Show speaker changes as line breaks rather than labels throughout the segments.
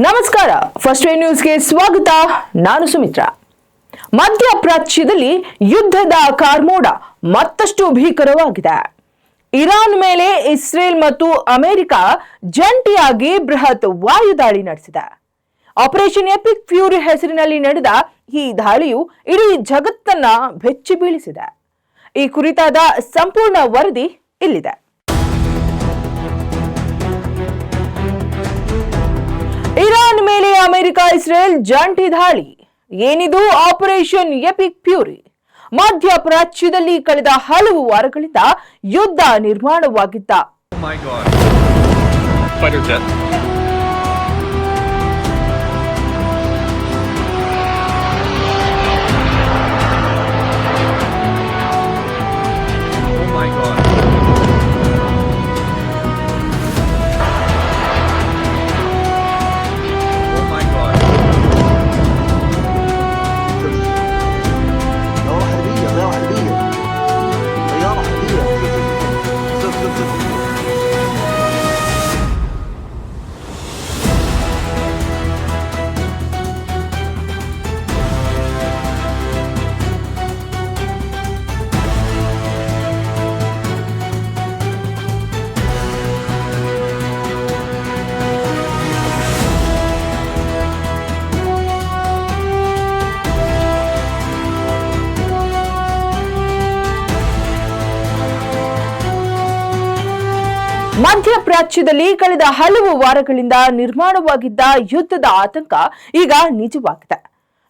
ನಮಸ್ಕಾರ first way ನ್ಯೂಸ್ಗೆ ಸ್ವಾಗತ. ನಾನು ಸುಮಿತ್ರಾ. ಮಧ್ಯಪ್ರಾಚ್ಯದಲ್ಲಿ ಯುದ್ಧದ ಕಾರ್ಮೋಡ ಮತ್ತಷ್ಟು ಭೀಕರವಾಗಿದೆ. ಇರಾನ್ ಮೇಲೆ ಇಸ್ರೇಲ್ ಮತ್ತು ಅಮೆರಿಕ ಜಂಟಿಯಾಗಿ ಬೃಹತ್ ವಾಯುದಾಳಿ ನಡೆಸಿದೆ. ಆಪರೇಷನ್ ಎಪಿಕ್ ಫ್ಯೂರಿ ಹೆಸರಿನಲ್ಲಿ ನಡೆದ ಈ ದಾಳಿಯು ಇಡೀ ಜಗತ್ತನ್ನ ಬೆಚ್ಚಿ ಬೀಳಿಸಿದೆ. ಈ ಕುರಿತಾದ ಸಂಪೂರ್ಣ ವರದಿ ಇಲ್ಲಿದೆ. ಇರಾನ್ ಮೇಲೆ ಅಮೆರಿಕ ಇಸ್ರೇಲ್ ಜಂಟಿ ದಾಳಿ. ಏನಿದು ಆಪರೇಷನ್ ಎಪಿಕ್ ಫ್ಯೂರಿ? ಮಧ್ಯಪ್ರಾಚ್ಯದಲ್ಲಿ ಕಳೆದ ಹಲವು ವಾರಗಳಿಂದ ಯುದ್ಧ ನಿರ್ಮಾಣವಾಗಿದ್ದ ಮಧ್ಯಪ್ರಾಚ್ಯದಲ್ಲಿ ಕಳೆದ ಹಲವು ವಾರಗಳಿಂದ ನಿರ್ಮಾಣವಾಗಿದ್ದ ಯುದ್ಧದ ಆತಂಕ ಈಗ ನಿಜವಾಗಿದೆ.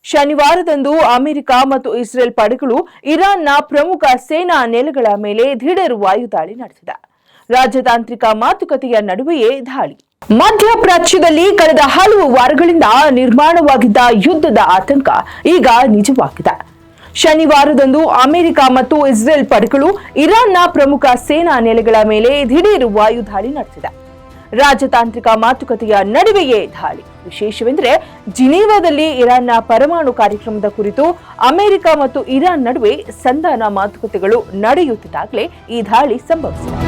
ಶನಿವಾರದಂದು ಅಮೆರಿಕ ಮತ್ತು ಇಸ್ರೇಲ್ ಪಡೆಗಳು ಇರಾನ್ನ ಪ್ರಮುಖ ಸೇನಾ ನೆಲೆಗಳ ಮೇಲೆ ದಿಢೀರ್ ವಾಯುದಾಳಿ ನಡೆಸಿದೆ. ರಾಜತಾಂತ್ರಿಕ ಮಾತುಕತೆಯ ನಡುವೆಯೇ ದಾಳಿ. ಮಧ್ಯಪ್ರಾಚ್ಯದಲ್ಲಿ ಕಳೆದ ಹಲವು ವಾರಗಳಿಂದ ನಿರ್ಮಾಣವಾಗಿದ್ದ ಯುದ್ಧದ ಆತಂಕ ಈಗ ನಿಜವಾಗಿದೆ. ಶನಿವಾರದಂದು ಅಮೆರಿಕ ಮತ್ತು ಇಸ್ರೇಲ್ ಪಡೆಗಳು ಇರಾನ್ನ ಪ್ರಮುಖ ಸೇನಾ ನೆಲೆಗಳ ಮೇಲೆ ದಿಢೀರ್ ವಾಯುದಾಳಿ ನಡೆಸಿದೆ. ರಾಜತಾಂತ್ರಿಕ ಮಾತುಕತೆಯ ನಡುವೆಯೇ ದಾಳಿ. ವಿಶೇಷವೆಂದರೆ ಜಿನೀವಾದಲ್ಲಿ ಇರಾನ್ನ ಪರಮಾಣು ಕಾರ್ಯಕ್ರಮದ ಕುರಿತು ಅಮೆರಿಕ ಮತ್ತು ಇರಾನ್ ನಡುವೆ ಸಂಧಾನ ಮಾತುಕತೆಗಳು ನಡೆಯುತ್ತಿದ್ದಾಗಲೇ ಈ ದಾಳಿ ಸಂಭವಿಸಿದೆ.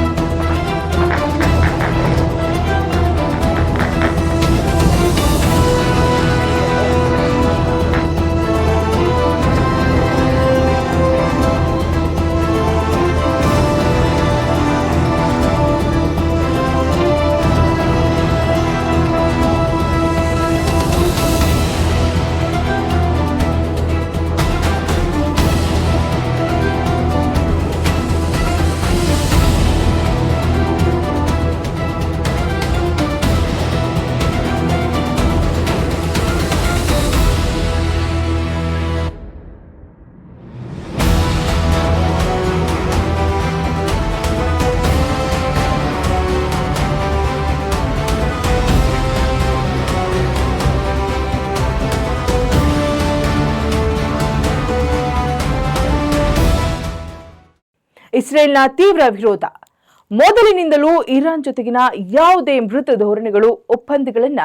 ಇಸ್ರೇಲ್ನ ತೀವ್ರ ವಿರೋಧ. ಮೊದಲಿನಿಂದಲೂ ಇರಾನ್ ಜೊತೆಗಿನ ಯಾವುದೇ ಮೃತ ಧೋರಣೆಗಳು ಒಪ್ಪಂದಗಳನ್ನ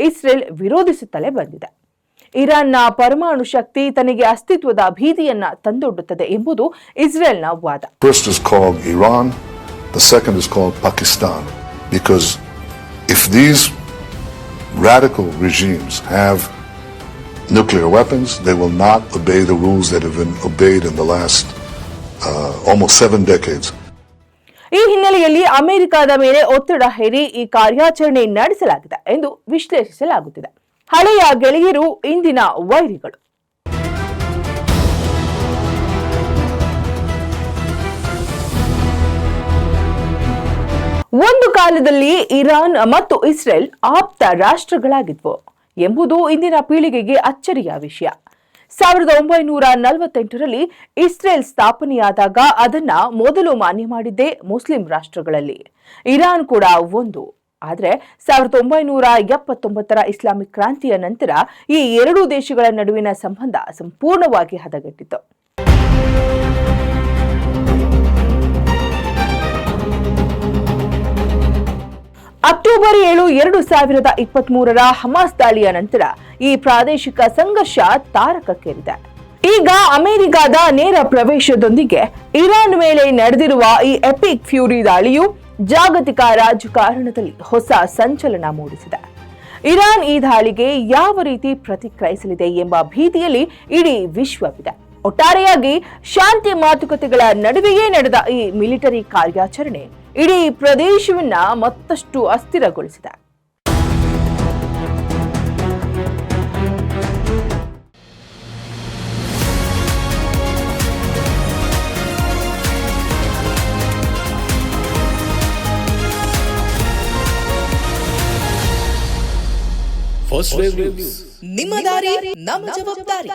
ಇಸ್ರೇಲ್ ವಿರೋಧಿಸುತ್ತಲೇ ಬಂದಿದೆ. ಇರಾನ್ನ ಪರಮಾಣು ಶಕ್ತಿ ತನಗೆ ಅಸ್ತಿತ್ವದ ಭೀತಿಯನ್ನ ತಂದೊಡ್ಡುತ್ತದೆ ಎಂಬುದು ಇಸ್ರೇಲ್ನ ವಾದ.
First is called Iran, the second is called Pakistan, because if these radical regimes have nuclear weapons, they will not obey the rules that have been obeyed in the last almost 7 decades.
ಈ ಹಿನ್ನೆಲೆಯಲ್ಲಿ ಅಮೆರಿಕದ ಮೇಲೆ ಒತ್ತಡ ಹೇರಿ ಈ ಕಾರ್ಯಾಚರಣೆ ನಡೆಸಲಾಗಿದೆ ಎಂದು ವಿಶ್ಲೇಷಿಸಲಾಗುತ್ತಿದೆ. ಹಳೆಯ ಗೆಳೆಯರು ಇಂದಿನ ವೈರಿಗಳು. ಒಂದು ಕಾಲದಲ್ಲಿ ಇರಾನ್ ಮತ್ತು ಇಸ್ರೇಲ್ ಆಪ್ತ ರಾಷ್ಟ್ರಗಳಾಗಿದ್ವು ಎಂಬುದು ಇಂದಿನ ಪೀಳಿಗೆಗೆ ಅಚ್ಚರಿಯ ವಿಷಯ. 1948ರಲ್ಲಿ ಇಸ್ರೇಲ್ ಸ್ಥಾಪನೆಯಾದಾಗ ಅದನ್ನ ಮೊದಲು ಮಾನ್ಯ ಮಾಡಿದ್ದೇ ಮುಸ್ಲಿಂ ರಾಷ್ಟ್ರಗಳಲ್ಲಿ. ಇರಾನ್ ಕೂಡ ಒಂದು. ಆದರೆ 1979ರ ಇಸ್ಲಾಮಿಕ್ ಕ್ರಾಂತಿಯ ನಂತರ ಈ ಎರಡೂ ದೇಶಗಳ ನಡುವಿನ ಸಂಬಂಧ ಸಂಪೂರ್ಣವಾಗಿ ಹದಗೆಟ್ಟಿತು. ಅಕ್ಟೋಬರ್ 7, 2023ರ ಹಮಾಸ್ ದಾಳಿಯ ನಂತರ ಈ ಪ್ರಾದೇಶಿಕ ಸಂಘರ್ಷ ತಾರಕಕ್ಕೇರಿದೆ. ಈಗ ಅಮೆರಿಕದ ನೇರ ಪ್ರವೇಶದೊಂದಿಗೆ ಇರಾನ್ ಮೇಲೆ ನಡೆದಿರುವ ಈ ಎಪಿಕ್ ಫ್ಯೂರಿ ದಾಳಿಯು ಜಾಗತಿಕ ರಾಜಕಾರಣದಲ್ಲಿ ಹೊಸ ಸಂಚಲನ ಮೂಡಿಸಿದೆ. ಇರಾನ್ ಈ ದಾಳಿಗೆ ಯಾವ ರೀತಿ ಪ್ರತಿಕ್ರಿಯಿಸಲಿದೆ ಎಂಬ ಭೀತಿಯಲ್ಲಿ ಇಡೀ ವಿಶ್ವವಿದೆ. ಒಟ್ಟಾರೆಯಾಗಿ ಶಾಂತಿ ಮಾತುಕತೆಗಳ ನಡುವೆಯೇ ನಡೆದ ಈ ಮಿಲಿಟರಿ ಕಾರ್ಯಾಚರಣೆ ಇಡೀ ಪ್ರದೇಶವನ್ನ ಮತ್ತಷ್ಟು ಅಸ್ಥಿರಗೊಳಿಸಿದೆ.
ಫಸ್ಟ್ ವೇವ್ ನ್ಯೂಸ್, ನಿಮ್ಮ ದಾರಿ ನಮ್ಮ ಜವಾಬ್ದಾರಿ.